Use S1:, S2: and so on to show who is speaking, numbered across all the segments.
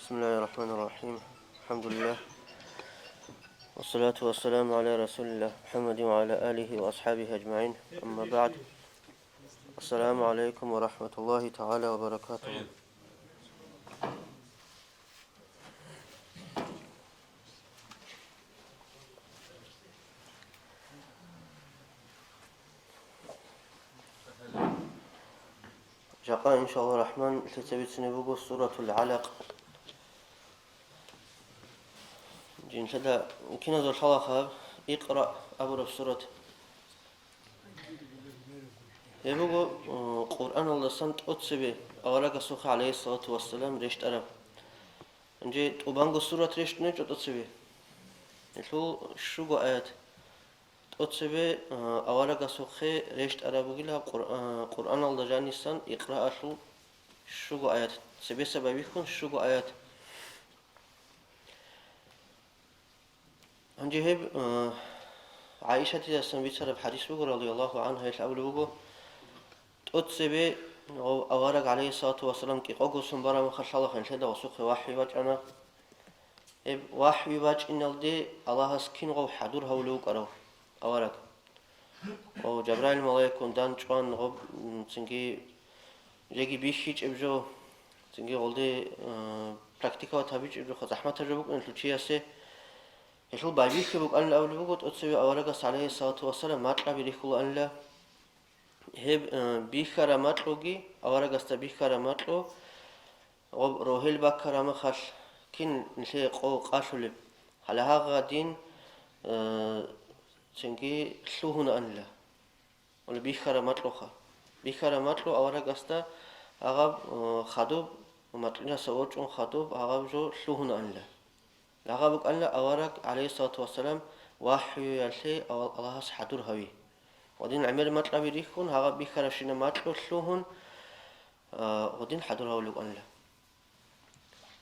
S1: بسم الله الرحمن الرحيم. الحمد لله والصلاة والسلام على رسول الله محمد وعلى آله وأصحابه أجمعين. أما بعد، السلام عليكم ورحمة الله تعالى وبركاته. جاء إن شاء الله الرحمن تتبتني بقى سورة العلق. جين كده يمكن هذا الحلقة اقرأ أبو سورة يبقى قرآن الله سنت أتسبه أولاك سوخ عليه الصلاة والسلام ريشت أرب نجي تبانغ سورة ريشت نج أتسبه الحو شو آيات أتسبه أولاك سوخ ريشت أرب وقيلها قرآن الله جاني سن يقرأ شو آيات سبي سببيكون شو آيات هنجي هب عائشة تيسن بيتر بحديث بقول رضي الله عنها يتأول بقول أتسبه أوارق عليه الصلاة والسلام كي قوقو سنبرا مخشالة خنشدة وسوق وحي واجعنا هب وحي واج إن الدي الله سكين غو حدور هولوك أرو أوارق أو جبرائيل ملايكون دان جوان غب تنجي جيجي بيشيج إبجو تنجي غلدي براكتيكا وتابيج إبجو خزحمة تجربك إن تلوشياسي يشل بايبيك بوك أن الأول بوك أتسبه أوارق عليه الصلاة والسلام ماتلا بريخول أن لا هب بيخارا ماتلوغي أوارق است بيخارا ماتلو غب روهيل باكارا مخش كين نشي قو قاشولب على هذا دين تنجي شلوهن أن لا ولا بيخارا ماتلوخا بيخارا ماتلو أوارق است أغاب خدوب وماتلنا سوتشون خدوب أغاب جو شلوهن أن لا لغابك أن لا أوارق عليه الصلاة والسلام وحي يلشي الله حدور هوي ودين عمر مطلب يريكون هذا بيخرشين مطلب شلوهن ودين حضور هولوك أن لا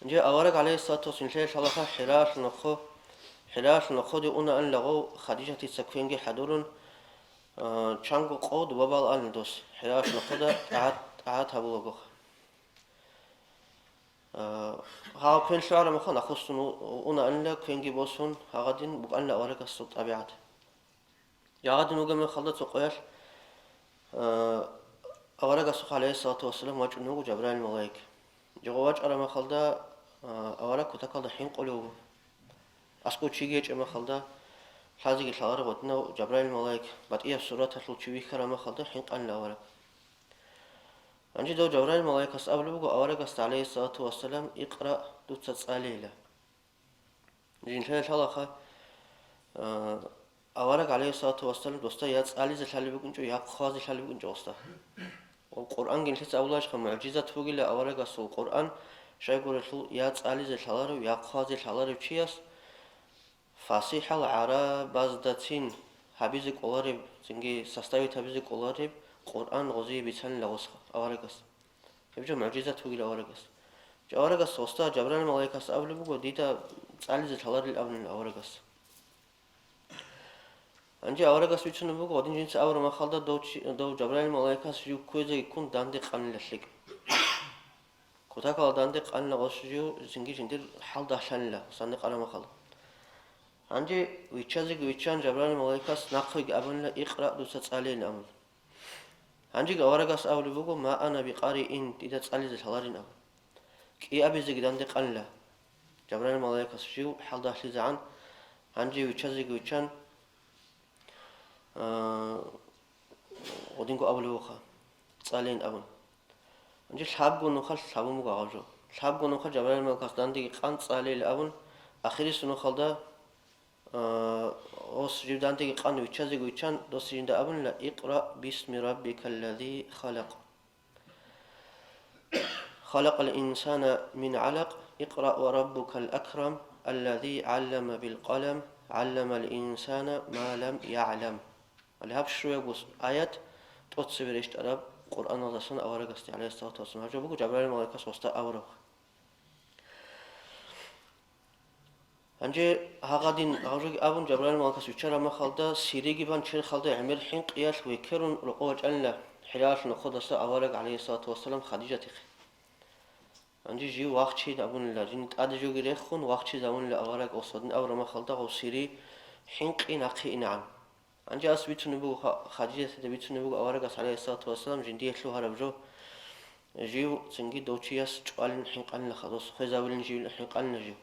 S1: نجي أورق عليه الصلاة والسلام شيء شلخه حراش نخو دي أنا أن لغو خديجة تسكوينجي حضورن چانگو قود وبال أن دوس حراش نخو دا عاد هبولوغوخ ها كين شعر مخو نخوستون أنا أن لا كوينجي بوسون هذا دين بق أن لا أورق الصوت طبيعات يعاد نوجا من خلط وقياش أورق الصخ عليه الصلاة والسلام واج نوجو جبرائيل الملائكة جواج أرى ما خلدا أورق كتكال حين قلوب أسكو تشيجيج ما خلدا حازق الحلار ودنا جبرائيل الملائكة بعد إيه سورة تلو تشوي كرا ما خلدا حين قلنا أورق عندي دو جبرائيل الملائكة سأبلغ أورق عليه الصلاة والسلام اقرأ دو تسأليله جين شلخه أورق عليه الصلاة والسلام دوستا يتسألي زلالي بكونجو يقخازي زلالي بكونجو دوستا والقرآن جنسيت أولاش معجزة فوقي لأورق السوق القرآن شيء يقول شو يتسألي زلالي ويقخازي زلالي وشياس فصيح العرب بازداتين حبيزي قلارب زنجي سستوي تبيزي قلارب قرآن غزي بيتان لغسخ أورق الس يبجو معجزة فوقي لأورق الس أورق الس دوستا جبران الملائكة سأبلي بقول ديتا تسألي زلالي الأبن الأورق الس أنجي أورق سويتشن بقول ودين جنس أور ما خلدا دو جبرائيل الملائكة سجوا كويزة يكون داندي قان لشيك كتاك على داندي قان لغسجوا زنجي جندير حال دهشان لا صندق على ما خلدا أنجي ويتشان جبرائيل الملائكة ناقي أبن لا إقرأ دو تسألين أمر أنجي أورق أول بقول ما أنا بقارئ إن تيجي تسألي زلالين أمر كي أبي زي داندي قان لا جبرائيل الملائكة سجوا حال دهشان زعان أنجي ويتشان ودينكو أبلوخا تسألين أبن أنجي شابو نخل شابو مقاعجو شابو نخل جبرائيل الملائكة داندي قان تسألين أبن أخيري سنخل دا أوس جيب داندي قان ويتشان دوسين دا أبن لا اقرأ باسم ربك الذي خلق الإنسان من علق اقرأ وربك الأكرم الذي علم بالقلم علم الإنسان ما لم يعلم الهاب شوية بس آيات تتصبريشت أراب قرآن الله سنة أورق است عليه الصلاة والسلام هجو بقول جبرائيل الملائكة وسط أورق أنجي هاقدين هجو أبون جبرائيل الملائكة وشرا ما خلدا سيريجي بان شر خلدا عمر حين قياس ويكرون رقوج أن لا حلاش نخد است أورق عليه الصلاة والسلام خديجة تخ أنجي جي وقتي دابون لا جين تاد جو غيرخون وقتي دابون لا أغارك أصدن أورا ما خلطة غوسيري حنق إن أخي نعم أنجي أسبيت نبو خديجة تبيت نبو أغارك عليه الصلاة والسلام جين ديت له هربجو جيو تنجي دوتشياس تقالن حنقان لخلاص خزاولن جيو حنقان جيو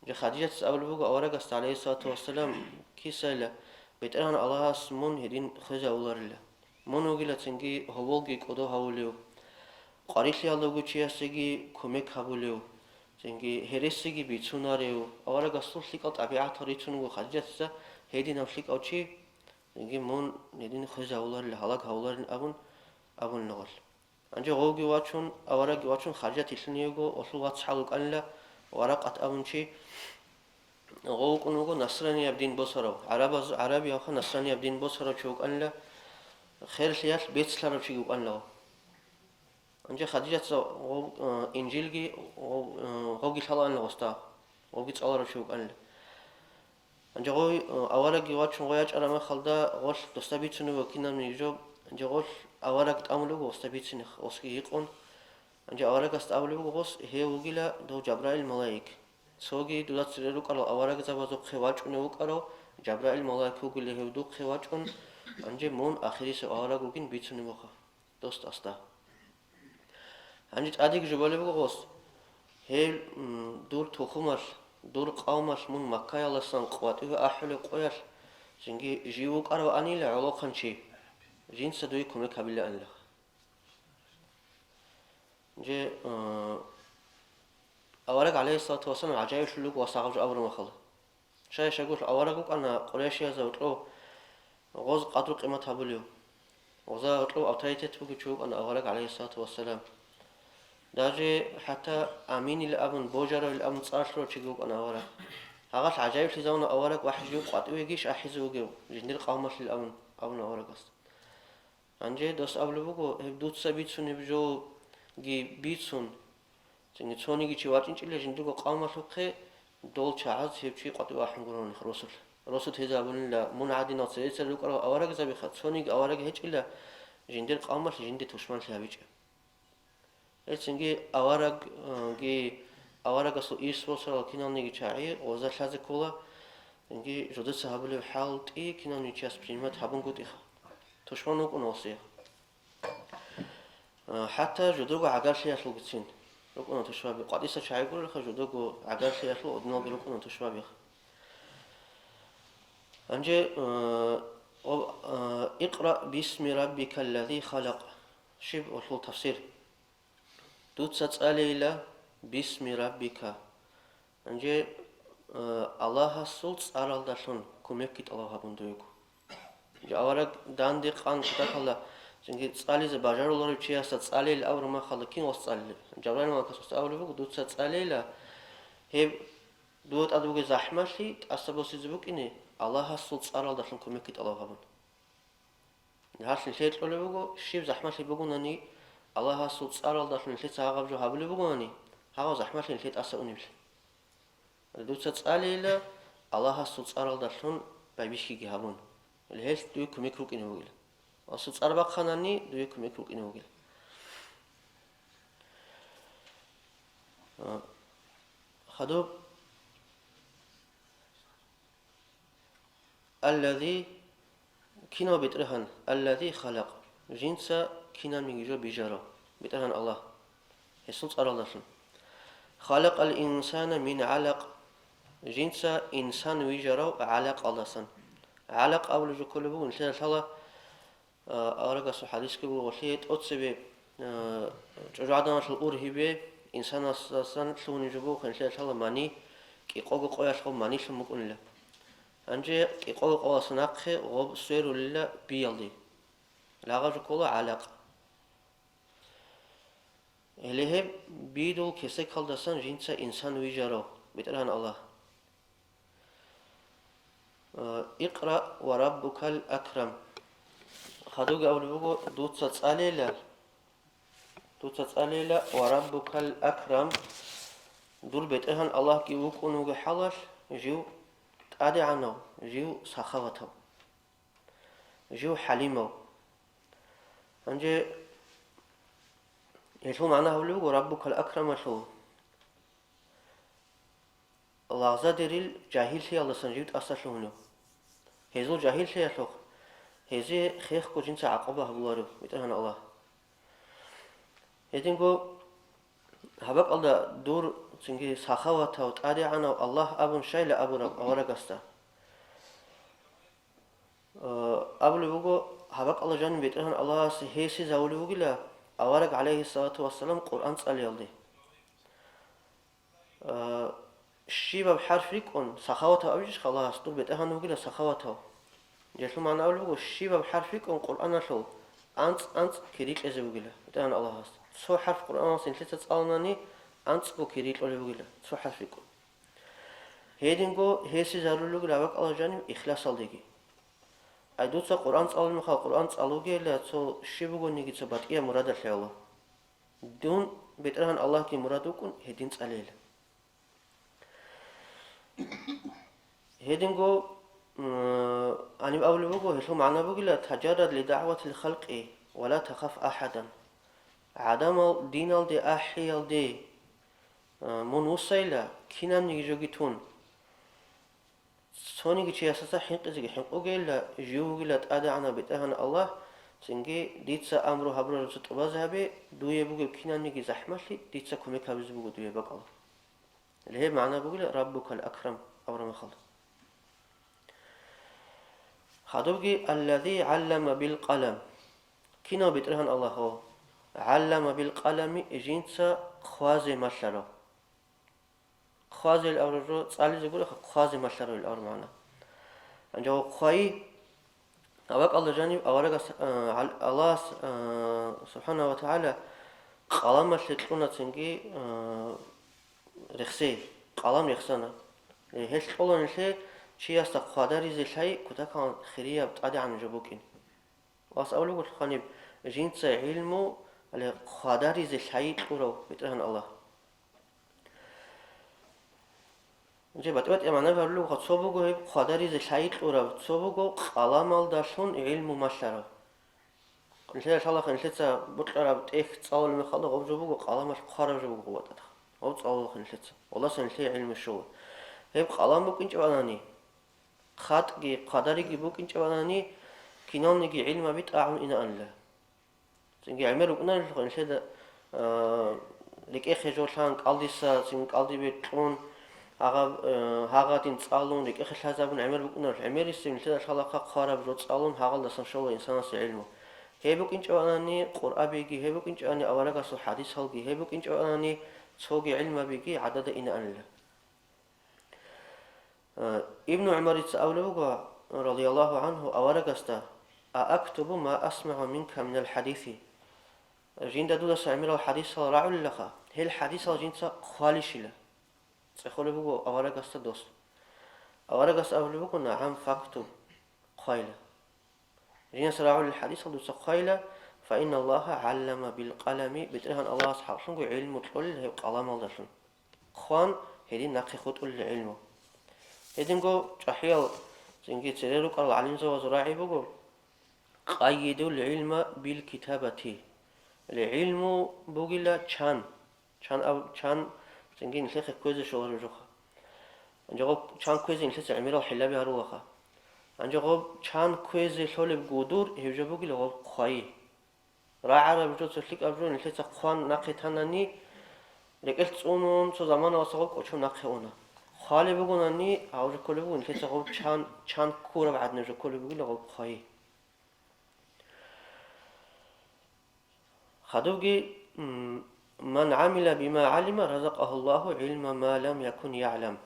S1: جي خديجة تسأل بو أغارك عليه الصلاة والسلام كيسالة بيتران الله سمون هدين خزاولر له منو جيلا تنجي هولجي كودو هوليو قاريخي الله جوتشياسيجي كوميك هابوليو تنجي هرسيجي بيتسوناريو أولا قصور ليك أو طبيعة طريقتون وخدجة هيدي نفليك أو شيء تنجي مون ندين خزا أولار لهلاك هولار أبون نغل أنجي غوجي واتشون أولا جواتشون خرجة تلنيوجو أصل واتش حلوك أن لا ورقة أبون شيء غوك نوجو نصراني يبدين بصرو عربي أخا نصراني يبدين بصرو شوك أن لا خير سياس بيت سلارو شيء أن لا أنجي خديجة إنجيلجي غوجي حلان لغستا غوجي تسأل شوك أن أنجي غوي أولك يواتشون غياج أنا ما خلدا غوش تستبيتشنو وكنا من يجوب أنجي غوش أولك تأملو وستبيتشني وسكي يقون أنجي أولك استأملو غوس هي وجيلا دو جبرائيل الملاك سوجي دولات سريروك على أولك زبازو خواج ونوك على جبرائيل الملاك وجيلا هي ودو خواج أنجي مون آخري سو أولك وجين بيتشني وخا دوست أستا أنجت أديك جبالي بقوس هي دور تخمر دور قومر من مكة يلا سان قواتي أحلى قوير زنجي جيوك أرو أني لعلاقة شيء جين سدوي كم قبل أن له جي أورك عليه الصلاة والسلام عجائب شلوك وصاغج أول ما خلا شاي شقول أورك أنا قريش يا زوجته غوز قدر قيمة هبليو وزوجته أوتايتت بقول أنا أورك عليه الصلاة والسلام داجي حتى أمين الأبن بوجر الأبن صارشلو تشيجوك أنا أورك هغاش عجائب تزاونا أورك واحد جيوك قاتو يجيش أحيزوجيو جندير قامش الأبن أبن أورك أست أنجي دوس أبلو بقو هبدوت سبيتسون هبجو جي بيتسون تنجي توني جي تشواتين تشيل جندير قامش وقه دول شعاز هبشي قاتو واحد قرون رسول هزابون لا من عادي نصير سلوك أورك زبي خد توني أورك هيج إلا جندير قامش جندير تشمان شابيج إتسنجي أورك جي أورك أصل إيسوسر كيناني جاعي وزاشازي كولا إنجي جودة سهبلي حالت إيه كيناني جاس بريمات هبون قد إخ تشمانوك ونوصيه حتى جودوغو عقارشي يشلو قتسين ركونا تشوابي قاديسة شاعي قول لخ جودوغو عقارشي يشلو أدنوغي ركونا تشوابي أنجي اقرأ باسم ربك الذي خلق شيب وصل تفسير دوت سألي لا باسم ربك أنجي الله سلط أرال داشون كميكت الله بندويكو جا أورك داندي قان كتاكلا جنجي تسألي زباجر الله ريشيا سألي الأور ما خلقين وسألي جبران ما كسوس أول بقول دوت سألي لا هي دوت أدوج زحمة شيء أسباب سيزبوك إني الله سلط أرال داشون كميكت الله بند هاش نشيت أول بقول شيء زحمة شيء بقول نني الله سلط أرال داشون نشيت ساقب جو هابل بقول نني هاو زحمة شيء نشيت أسأوني بس دوت سألي لا الله سلط أرال داشون بيبيشكي جهابون الهيش دويكو ميكروك إنه وقيل أصوت أربع خناني دويكو ميكروك إنه وقيل خدوب الذي كنا بيترهن الذي خلق جنسا كنا ميجو بيجارو بيترهن الله يسلط أرال خلق الإنسان من علق جنسا إنسان ويجارو علق الله سن علق أول جو كله بقول نشيل الله أرجع سو حديث كبر وشيت أتصبي جرعنا شل أورهبه إنسان أصلا شلون يجيبوه نشيل الله ماني كي قوق قوي شلون ماني شلون ممكن له أنجي كي قوق قوي صناعه غب سير ولا بيالدي لا غير كله علق اللي هي بيدو كيسك خلدسان جنسا إنسان ويجارو بترهن الله اقرأ وربك الأكرم خدوق أول بقول دوت تسألي لا وربك الأكرم دول بيتهن الله كي وكونوا حلش جو تعدي عنه جو سخاوته جو حليمه أنجي يشو معناها ولو ربك الأكرم شو الله زادريل جاهل شيء الله سنجيت أصله هزو جاهل شيء شو هزي خيخ كو جنس عقبه بوارو متهن الله هدينكو هبك الله دور سنجي سخاوة وتعدي عنه الله أبن شيء أبو أورجستا أبو بوجو هبك الله جن بيتهن الله هيسي زاولي بوجلا أورج عليه الصلاة والسلام قرآن صلي الله الشيبة بحرف ريكون سخاوة أبيش خلاص دور بيتهن بوجلا سخاوة جالسو معنا أول بوجو الشيبة بحرف ريكون قرآن شو أنت كريك إزاي بوجلا بيتهن الله هست سو حرف قرآن سنتلت تسألناني أنت كو كريك ولا بوجلا سو حرف ريكون هيدينكو هيسي زاولي بوجلا هبك الله جن إخلاص الله أيدوتsa قرآن تعلم خال قرآن تعلوجي لا تو شيبوجو نيجي تبات إيه مراد الله دون بيترهن الله كي مرادوكون هدين تعليل هدينجو أنا بقول بوجو هشو معنا بوجو لا تجرد لدعوة الخلق إيه ولا تخاف أحدا عدم دين الدي أحيا الدي من وصيلا كنا نيجي جوجيتون سوني كي أساسا حنق زي حنق أوجيلا جوجيلا تأدعنا بيتهن الله سنجي ديتسا أمرو هبرو رسط بازهبي دوية بوجو كنا نيجي زحمتلي ديتسا كوميك هبز بوجو دوية بقى اللي هي معناه بوجو ربك الأكرم أمر ما خلص خدوجي الذي علم بالقلم كنا بيترهن الله هو علم بالقلم جنسا خوازي مشرو خوازي الأورو صالي زبورة خوازي مشرو الأور معنا أنجو خوي أوك الله جانب أورق الله سبحانه وتعالى قلم مشلتلونا تنجي رخسي قلم رخسنا هيش قولون شيء شيء استقادر زي شيء كده كان خيرية بتعدي عن جبوكين واس أولو قلت خانب جنس علمه على قادر زي شيء تقوله بترهن الله جي بتبت إمانة بقوله خد صوبه هيب قادر زي شيء تقوله صوبه قلم الداشون علم مشرع إنشاء الله خنشتة بطلع بتأخ تصاول مخلق أو جبوه قلم مش خارج جبوه وقتها أو تصاول خنشتة والله سنشي علم الشغل هيب قلم بكين جواناني خاتجي قدري بكين جواناني كنام نجي علم بيت أعون إن الله سنجي عمرو كنا خنشتة لك إخ جوشان قالديسا سنج قالدي بيتون هاغاتين تصالون لك إخ حسابون عمرو كنا عمرو سنشتة خلاق خارج جو تصالون هاغال دسم شو إنسان سعلمه هيبوك إنش أناني قرآن بيجي هيبوك إنش أني أولاك سو حديث هالجي هيبوك إنش أناني سوقي علم بيجي عدد إن الله ابن عمر يتسأله رضي الله عنه أولاك استا أكتب ما أسمع منك من الحديث جند دودا سعمر الحديث رعل لك هل الحديث جنس خالش له سيقول بقول أولاك استا دوست أولاك استا أولاك نعم فاكتب خايله جنس رعل الحديث دوست خايله فإن الله علم بالقلم بترهن الله أصحاب شنو علم تقول هي قلم الله شن خوان هذه نقي خط العلم هذينكو تحيل زنجي تسيرو قال علم زو زراعي بقول قيدوا العلم بالكتابة العلم بقول شان أو شان زنجي نسخ كوز شغل رجوخا أنجو شان كوز نسخ عمير الحلابي هروخا أنجو شان كوز شغل بقدور هيجو بقول هو خاي راعي بجوز سلك أبجو نسخ خوان نقي تناني لقيت صونون سو زمان واسقو كوشو نقيونا خالي بقولني أوجه كله بقول نسخ هو شان كورة بعد نجو كله بقول هو خاي خدوجي من عمل بما علم رزقه الله علم ما لم يكن يعلم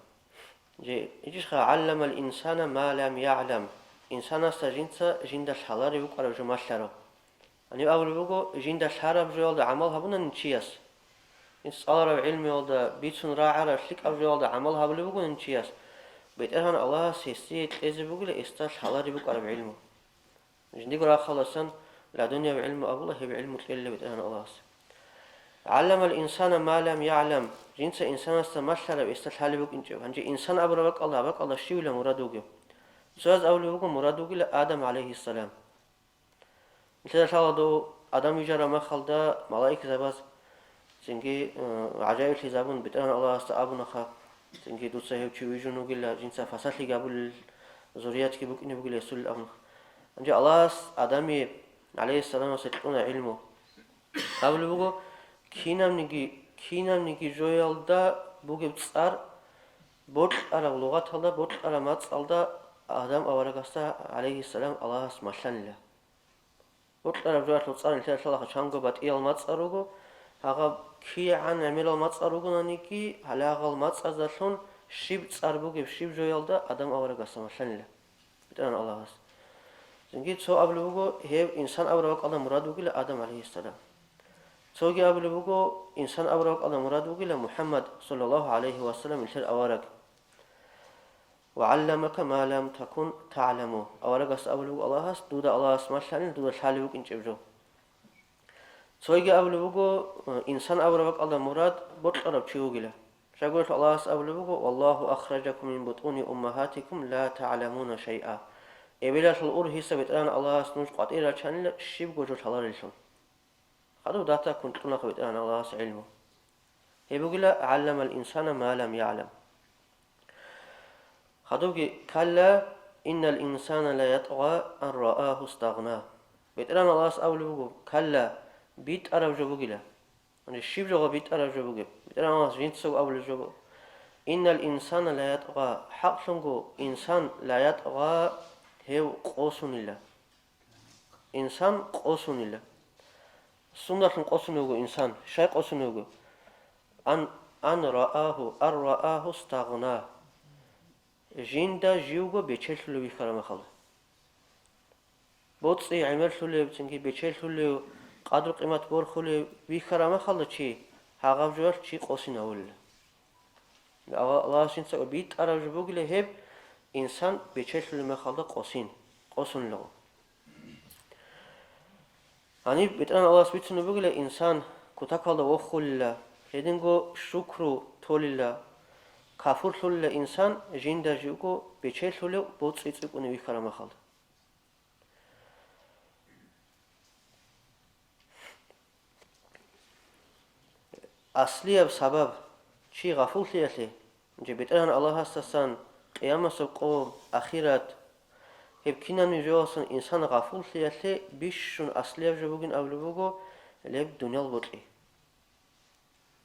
S1: جي إيش علم الإنسان ما لم يعلم إنسان استجنس جند الحلال يقرأ جماشلره أنا أول بقول جند الحلال بجوال عملها بنا نشيس إن صار علم يالدا بيتون راعي رشلك أبجوال عملها بقول نشيس بيترهن الله سيستي إذا بقول استاش حلال يقرأ بعلمه جندي قرأ خلاصن لا دنيا بعلم الله هي بعلم اللي بيترهن الله علم الإنسان ما لم يعلم جنس إنسان استمشر باستحلال بك إنجو هنجي إنسان أبرك الله شيء ولا مرادوجه سواء أولي بك مرادوجه لآدم عليه السلام مثل شاء الله آدم يجرى ما خلدا ملائكة زباز زنجي عجائب الحزابون بتأنا الله استعابنا خا زنجي دوتسا هيو تشويجونو جلا جنسا فساتلي قبل زوريات كي بوكني بقول يسول الأمر أنجي الله آدمي عليه السلام وسيتقون علمه قبل بقول كينام نيجي جويل دا بوجي بتصار بوت على لغات الله بوت على مات الله آدم أورجاستا عليه السلام الله سمحلن له بوت على جوات بتصار إن شاء الله خشانجو بات إيل مات أروجو هذا كي عن عمل مات أروجو نانيكي على غل مات أزلون شيب تصار بوجي بشيب جويل دا آدم أورجاستا محلن له بتأنا الله زنجي سو قبل بقول هي إنسان أورجك الله مراد بقول آدم عليه السلام سوجي قبل بقول إنسان أورجك الله مراد بقول محمد صلى الله عليه وسلم الشر أورج وعلمك ما لم تكن تعلمه أورجس قبل بقول الله دودا الله اسمه شانين دودا حالي بقول إنش بجو سوجي قبل بقول إنسان أورجك الله مراد بطل بتشوجله شقول الله قبل بقول والله أخرجكم من بطون أمهاتكم لا تعلمون شيئا إبلاش الأور هي سبت أنا الله سنوش قاتيرا شانل شيب جوجو حلال الشون هذا داتا كنت قلنا قبت أنا الله علمه هي بقول علم الإنسان ما لم يعلم هذا كلا إن الإنسان لا يطغى أن رآه استغنى بيت أنا الله أول بقول كلا بيت أرب جو بقول يعني الشيب جو بيت أرب جو بقول بيت أنا الله جنت سو أول جو إن الإنسان لا يطغى حق شنقو إنسان لا يطغى هو قوسون الله إنسان قوسون الله سنة قوسون هو إنسان شيء قوسون هو أن رآه استغنى جندا جيوغو بيشل له بيخرم خل بوتسي عمل له بتنكي بيشل له قدر قيمة بور خل بيخرم خل شيء هاغف جوار شيء قوسين أول الله سنسا بيت أرجع بقول هب إنسان بيشل له مخلد قوسين له يعني بيتنا الله سبحانه بقول إنسان كتاكل وخل هدينغو شكرو تولي كافور ثل إنسان جندا جوكو بيشل ثل بوت سيتسق ونبي كرام خال أصلي بسبب شيء غفول ثياله جبتنا الله هستسان قيامة سقوم أخيرات هبكينا نجواسن إنسان غفول ثياله بيشون أصلي بجوجين أولو بوجو لب دنيا البطء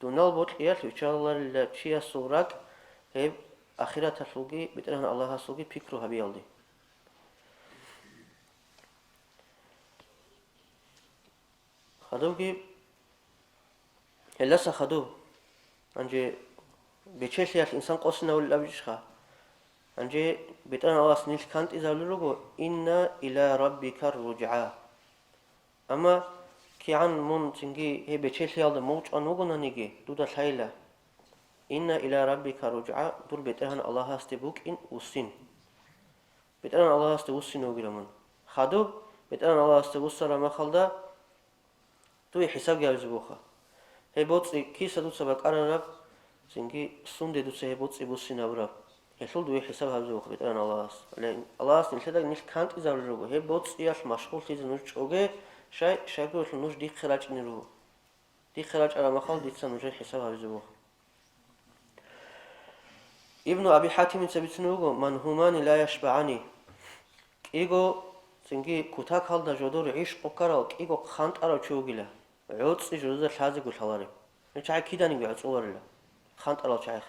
S1: دنيا البطء يالله إن شاء الله لشيء الصورات هب آخرت هسوقي بترهن الله هسوقي فكره هبي يالدي خدوكي هلا سخدو أنجي بيشيل يا الإنسان قصنا ولا بيشخا أنجي بترهن الله سنيل كانت إذا لرجو إن إلى ربك الرجعة أما كي عن من تنجي هي بيشيل يالد موج أنوغنا نيجي دودا الحيلة إن إلى ربك رجعة دور بترهن الله هستبوك إن وسين بترهن الله هستوسين وجلمن خدو بترهن الله هستوسر ما خلدا توي حساب جاوز بوخا هي بوت كيس دوت سبك أرنب سنجي سند دوت سه بوت سبوسين أبرا هشول دوي حساب هذا بوخا بترهن الله هست لأن الله هست نشدك نش كانت إذا رجوه هي بوت إياش مشغول تيز نوش أوجه شيء قول نوش دي خراج نروه دي خراج على ما خال دي تسنوش حساب هذا بوخا ابن أبي حاتم سبتنوغو من همان لا يشبعني إيغو سنجي كتاك هالدا جودور عيش قكارو إيغو خانت أرو تشوغيلا عودس جودور شازي قول حواري نشاعي كيداني بيعودس أورلا خانت أرو شايخ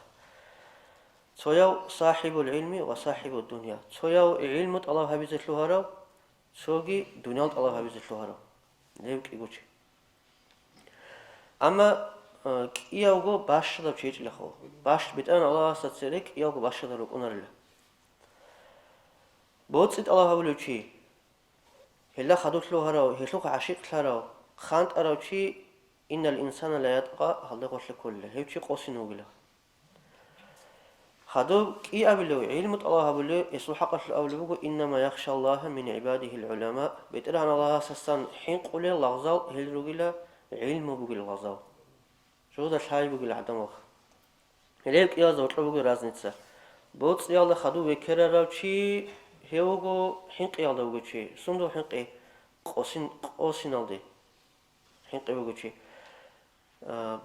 S1: تسويو صاحب العلم وصاحب الدنيا تسويو علمت الله هبيزت لهارو تسوغي دنيالت الله هبيزت لهارو ليوك إيغوشي أما إياغو باش دب شيء لخو باش بتأنا الله ستسرك إياغو باش دلوك أنرله بوتسيد الله هقوله شيء هلا خدوت له هراو هشوك عشيق هراو خانت أراو شيء إن الإنسان لا يتقى هلا قلت كله هيك شيء قوسين وقله خدو كي أبلو علم الله هقوله يسوع حق الأول بقول إنما يخشى الله من عباده العلماء بتأنا الله سستان حين قوله لغزاو هل رجلا علم بقول لغزاو شو ده شاي بقول عدم وخ هليك يا زوج بقول رازنيتسا بوتس يلا خدو بكرر شي هيوغو حنق يلا بقول شي صندوق حنق قوسين الدي حنق بقول شي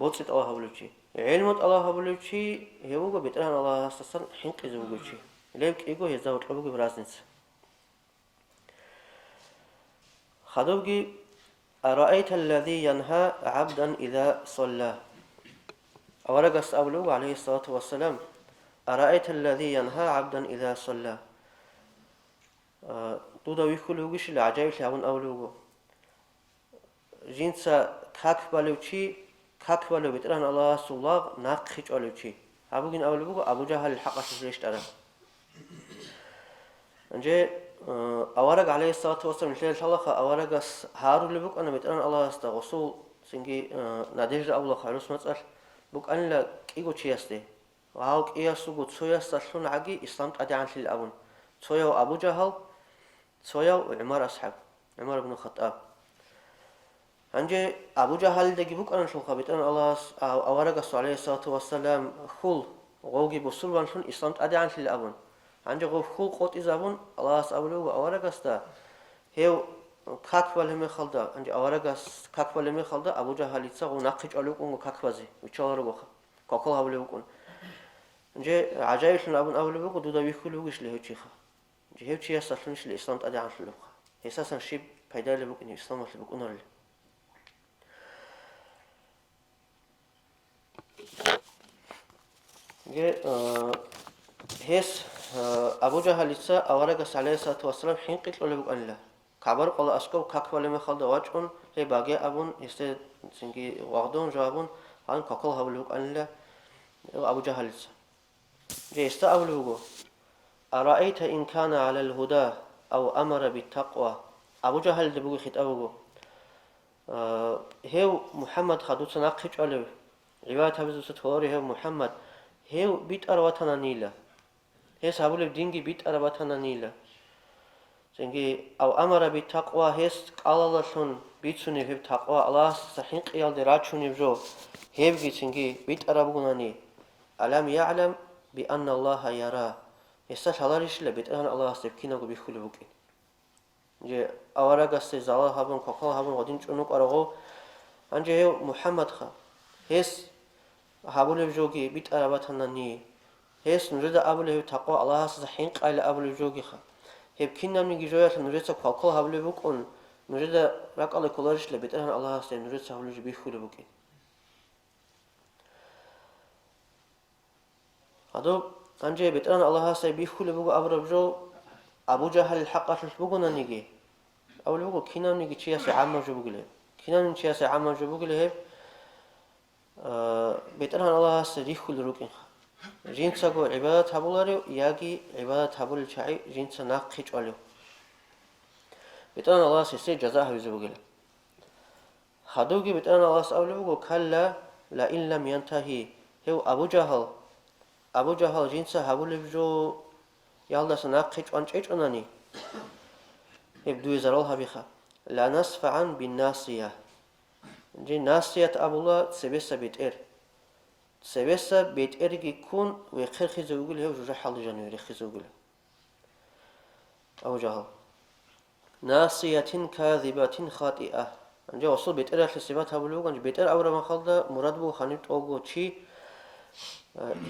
S1: بوتسيت الله هبلوشي علمت الله هبلوشي هيوجو بيتران الله أساسا حنق زوجوشي ليك إيجو هزاوت لبوجو برازنس خدوجي أرأيت الذي ينهى عبدا إذا صلى أورجس أولو عليه الصلاة والسلام أرأيت الذي ينهى عبدا إذا صلى تودا ويكلوجيش العجائب لعون أولوجو جنسا كاك بالوشي كاك بالو بيتران الله سولاغ ناقخش أولوشي أبوجين أولوجو أبو جهل الحق ليش ترى أنجي أورج عليه الصلاة والسلام مثل الله أورجس هارو لبوك أنا بيتران الله استغوصو سنجي ناديج أولا خالص مسأل بوك أنا لا كيجو تشيستي وهاوك إياسوجو تسويا استشلون عجي إسلام تأدي عن في الأول تسويا أبو جهل تسويا وعمر أصحاب عمر بن الخطاب أنجي أبو جهل دقي بوك أنا شو خبيت أنا الله أورجس عليه الصلاة والسلام خل وغوجي بوصل وانشون إسلام تأدي عن في الأول أنجي غو خل قط إزابون الله أولو أورجس تا هيو كاك بالهم خلدا أنجي أورجس كاك بالهم خلدا أبو جهل يتصاغ وناقش ألوك ونو كاك بازي ويشالر بوخ كاكل هبلوكون أنجي عجائب لنا أبون أولو بوك دودا ويخلوكش له تشيخا أنجي هيو تشيا سالفنش الإسلام تأدي عن في الأول أساسا شيء فايدة لبوك إن الإسلام لبوك أنرل هيس أبو جهل يتسا أورجس عليه الصلاة والسلام حين قتلوا لبوك أن لا كعبر قال أسكو كاك ولا خلدا واجون هي باقي أبون يست سنجي وعدون جابون عن كاكل هبلوك أن لا أبو جهل يتسا جيست أولوجو أرأيت إن كان على الهدى أو أمر بالتقوى أبو جهل دبوك خيت أبوجو هيو محمد خدوت ناقش عليه عبادة هبزو ستوري هيو محمد هيو بيت أرواتنا نيلا هيس هابول دينجي بيت أرواتنا نيلا سنجي أو أمر بالتقوى هيس قال الله شون بيتسوني هيب تقوى الله صحيح قيال دراتشوني بجو هيبجي سنجي بيت أرابوناني ألم يعلم بأن الله يرى هيسا شالاريش لبيت أهان الله سبكينا بيخلو بوكي جي أوراغاس زالا هابون كوكال هابون غدين چونوك أرغو أنجي هيو محمد خا هيس هابول بجوجي بيت أراباتنا ني هيس نريد أبول هيو تقوى الله صحيح قايل أبول بجوجي خا هيب كينا من جويات نريد كوكال هابول بوكون نريد راك الله كولاريش لبيت أهان الله سبكينا نريد هابول بيخلو بوكي هادو أنجي بيت أهان الله سبكينا بيخلو بوكو أبربجو أبو جهل الحق بوكونا نيجي أول بوكو كينا نيجي تشياسي عامة جو بوكله كينا نيجي تشياسي عامة جو بوكله هيب بيتران الله سريخ كل روكين جنسا جو عبادة هبولاريو ياجي عبادة هبول الشعي جنسا ناقش عليه بيتران الله سيسي جزاء هيزو بوكله خدوجي بيتران الله سأول بوكو كلا لئن لم ينتهي هو أبو جهل جنسا هبول بجو يالدا سناقش أنش أناني يبدو يزرال هبيخا لا نصفعا بالناصية جي ناصية أبو الله سبسة بيتئر سبسة بيتئر يكون ويخير خيزوغل هو جوجا حال جانوير خيزوغل أبو جهل ناصية كاذبة خاطئة أنجي وصل بيتئر لسبات أبو لوغ أنجي بيتئر أورا ما خالدا مراد بو خانيت أوغو تشي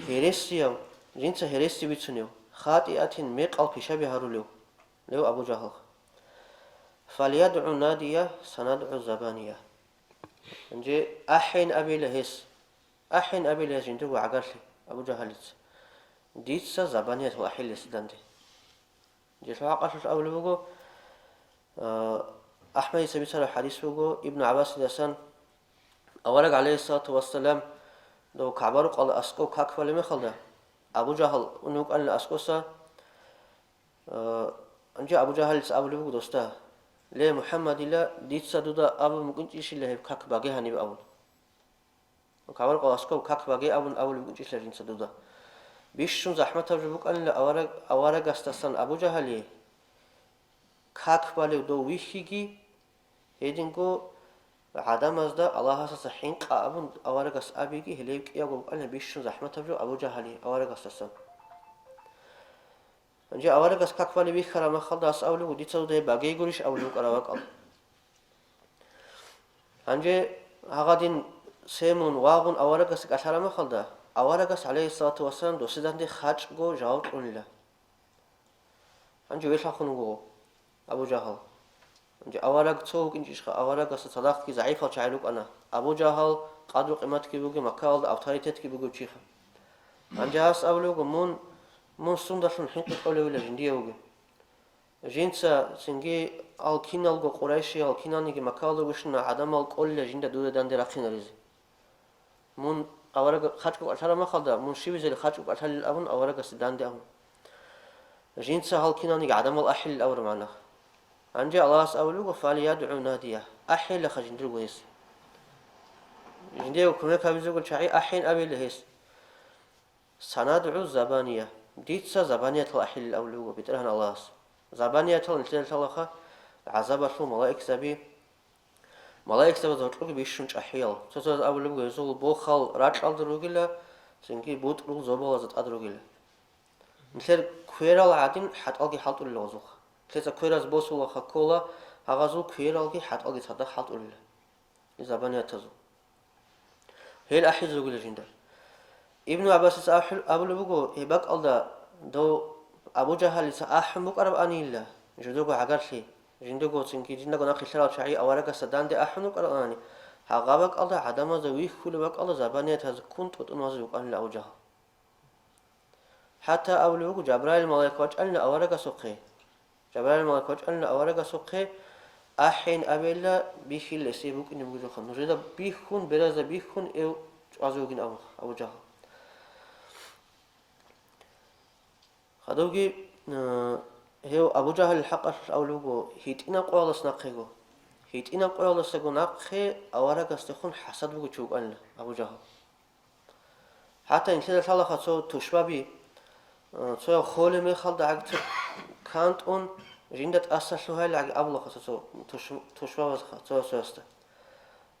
S1: هيرسيا جنسا هيرسي بيتسنيو خاطئة ميقال بشابه هاروليو لو أبو جهل فليدعو نادية سندعو زبانية نجي أحين أبي لهيس أحين أبي لهيس جندو عقرلي أبو جهلت ديتسا زبانية هو أحين لسداندي نجي شو عقرش أول بوغو أحمد يسبيت له حديث بوغو ابن عباس لسان أورق عليه الصلاة والسلام لو كعبرق على أسكو كاك فلمي خلده أبو جهل ونوك أن الأسكوسا أنجي أبو جهل أول بوغو دوستا ليه محمد لا ديتسا دودا أبو ممكن تيش اللي كاك باقي هني بأول وكعبر قاسكو كاك باقي أول ممكن تيش اللي جنسا دودا بيشون زحمة تجربك أن أورق استسان أبو جهلي كاك بالي دو ويشيجي هيدينكو عدم أزدا الله أساس حين قابون أورق أس أبيجي هليك يقول أن بيشون زحمة تجرب أبو جهلي أورق استسان أنجي أورق أس كاك بالي بيخرا ما خلص أولو وديتسا دودا باقي يقولش أولو كراوك أنجي هغادين سيمون واغون أورقس كأثر ما خلدا أورقس عليه الصلاة والسلام دوسيدان دي خاج جو جاوت أنلا أنجي ويش خنوجو أبو جهل أنجي أورق توك إنجي إشخ أورقس صداق كي ضعيفة شعلوك أنا أبو جهل قدر قيمتك بيجي مكال أوتاريتك بيجي شيخ أنجي هاس أولوجو مون سندش من حين قولي ولا جنديوجو جنسا سنجي الكينال جو قريشي الكينال نيجي مكال وشنا عدم الكل جندا دودة داندي رخين رزي مون أورق خاتكو أثر ما خلدا مون شيء زي خاتكو أثر الأون أورق سدان دي أون جنسا هالكيناني عدم الأحل الأور معنا أنجي الله أسألوه فليدعو ناديه أحل خجندر ويس جندي كنا كابيزو شعي أحين أبي لهيس سندعو زبانية ديتسا زبانية الأحل الأولو بترهن الله زبانية الانتلال تلخا عذاب شو ملائك سبي ملائك سبي زوجك بيشونش أحيال تزود أولو يزول بوخال راجع دروجلا سنكي بوت رو زبالة زت أدروجلا مثل كويرال عادين حت ألقي حط ولا وزوخ مثل كويراز بوس ولا خكولا هغازو كويرالقي حت ألقي صدق حط ولا زبانية تزو هي الأحيز زوجلا جندا ابن عباس سأحل أبو بقو هبك الله دو أبو جهل سأحم بقرب أني الله جدوجو عقرشي جندوجو سنكي جندوجو ناقي شراب شعي أورك سدان دي أحم بقرب أني هغابك الله عدم زويه كل بق الله زبانية تز كنت وتنوزو أن لا أبو جهل حتى أولوك جبرائيل الملائكة وجعلنا أورق سقي جبرائيل الملائكة وجعلنا أورق سقي أحين أبيلا بيخيل لسيبوك إنه مجرد خن نجد بيخون برز بيخون إو عزوجين أبو جهل خدوجي هو أبو جهل الحق أولوكو هيتنا قوالس نقيقو هيتنا قوالس نقي أورق استخون حسد بوك تشوق أنلا أبو جهل حتى إن كده الله خاصو تشبابي تو خول میخواد اگه کانت اون جندت اساسه هایی اگه ابله خاصه توشوا وز خاصه سوسته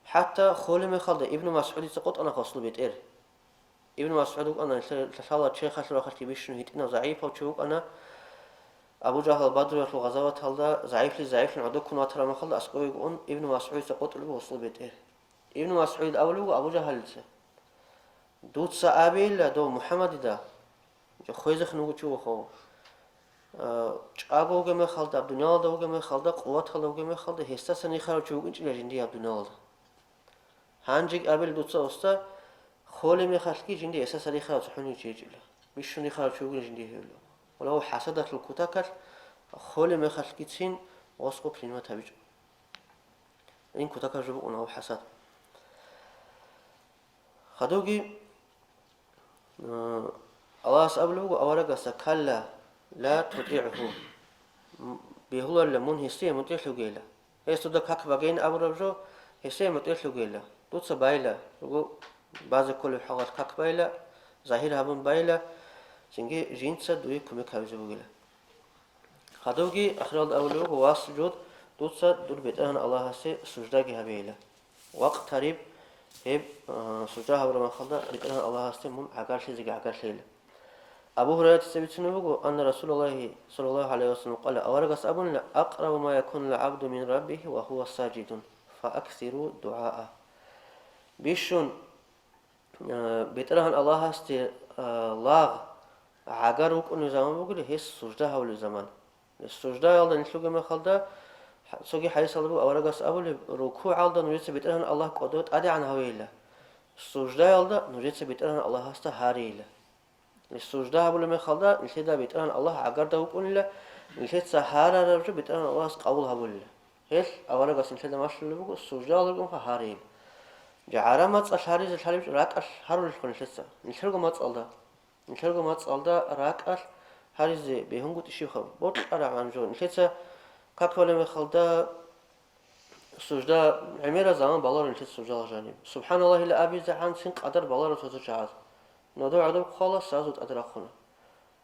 S1: حتی خول میخواد ابن مسعود سقط انا خاصلو بیت ابن مسعود انا تشالا چه خاص رو خاصی بیشون هیت اینا ضعیف و چوک انا ابو جهل بدر و غزوات هلدا ضعیف عدو کنه ترى میخواد اسقوی اون ابن مسعود سقط رو وصل بیت ابن مسعود اولو ابو جهل دوت صحابي دو محمد ده خويزخ نوچو خو چاگوگه میخواد دنیا دوگه میخواد قوت هلوگه میخواد هسته سنی خراب چوگین چی لجندی دنیا هنجig ابل دوتسا استا خول میخواد کی جندی هسته سنی خراب چونی چیجله بیشونی خراب چوگین جندی هلو ولو حسدت الكوتاكر خول میخواد کی تین واسقو پرینما تبیج این کوتاکر جو اونها حسد خدوگی الله سأبلغ أورق سكلا لا تطيعه بيهول اللمون هسيه متيحلو جيلا هستودك هك بجين أبرجو هسيه متيحلو جيلا دوتس بايلا رجو بعض كل حاجات هك بايلا ظاهر هبون بايلا سنجي جينسا دوي كمك هبزو جيلا خدوجي أخرج أولوغ واسجود دوتس دور بيتهن الله سي سجدة هبيلا وقت قريب هب سجدة هبرما خلدا بيتهن الله سي من عقار شيء زي عقار شيء أبو هريرة سبتنه أن رسول الله صلى الله عليه وسلم قال أورغس أبن أقرب ما يكون العبد من ربه وهو ساجد فأكثروا دعاء بيشون بيترهن الله است لاغ عقار وكون زمان بقول هي سجدة هول زمان السجدة يلا نسلوك ما خلدا سوقي حديث الله أورغس أبن ركوع على نريد بيترهن الله قدوت أدي عن هويله السجدة يلا نريد بيترهن الله است هاريله السجدة هبول ما خلدا الشيء بيترهن الله عقار ده وكون له الشيء سهارة رجع بيترهن الله قبول هبول له هيش أولا قص الشيء ما شلون بقول السجدة الله يكون هارين جعارة ما تصل هاري زل هاري راك هارو الشكون الشيء ما تصل ده الشيء ما تصل ده راك هاري زي بيهم قلت شيء خب بورت أرى عن جون الشيء كقول ما خلدا السجدة عميرة زمان بالله الشيء السجدة جانب سبحان الله إلا أبي زعان سين قدر بالله رسول ندور عدم خلاص سازود أدركنا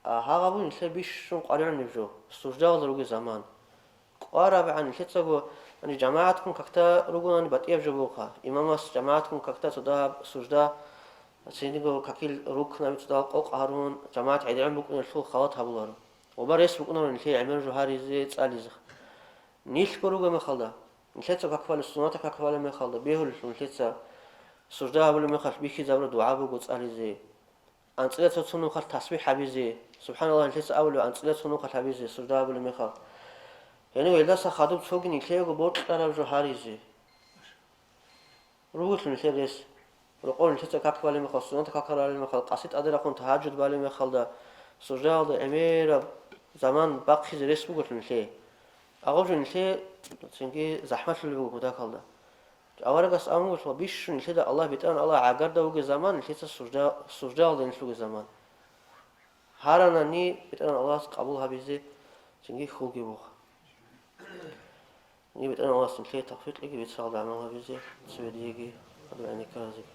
S1: هذا بون الشيء بيشون قارن نبجو السجدة ولا رجع زمان قارب عن الشيء تقول أن جماعتكم ككتا رجونا نبتيه بجبوكها إمام جماعتكم ككتا تدا سجدة سينيجو ككيل ركنا بتدا قوق هارون جماعة عدم بكون الشو خلاط هبولارو وبريس بكون من الشيء عمل جهاري زيت أليزخ نيش كروجا مخلدا الشيء ككفال السنة ككفال مخلدا بيهول الشيء سجده أول ما خل بيخي زبر دعاء بقول عليه أنصلة تصنو خل تسبيح حبيزي سبحان الله ليس أول أنصلة تصنو خل حبيزي سجده أول ما خل يعني وإذا سخادم تفوقني كليه وبوت أنا بجهاريزي روح من كليس رقول نتيجة كاك بالي مخل سنة كاك بالي مخل قصيد أدرى كنت تهجد بالي مخل ده سجده ده أمير زمان باقي زريس بقول من كليه أقول من كليه تنجي زحمة اللي بقول ده خل ده أولا قص أمور فبيش من كده الله بيتقن الله عقار ده وجه زمان كده السجدة ده نشوف زمان هارنا ني بيتقن الله قبولها بيزي تنجي خوجي بوخ ني بيتقن الله سنكلي تقفيت لقي بيتصال بعملها بيزي سويديجي هذا يعني كرازي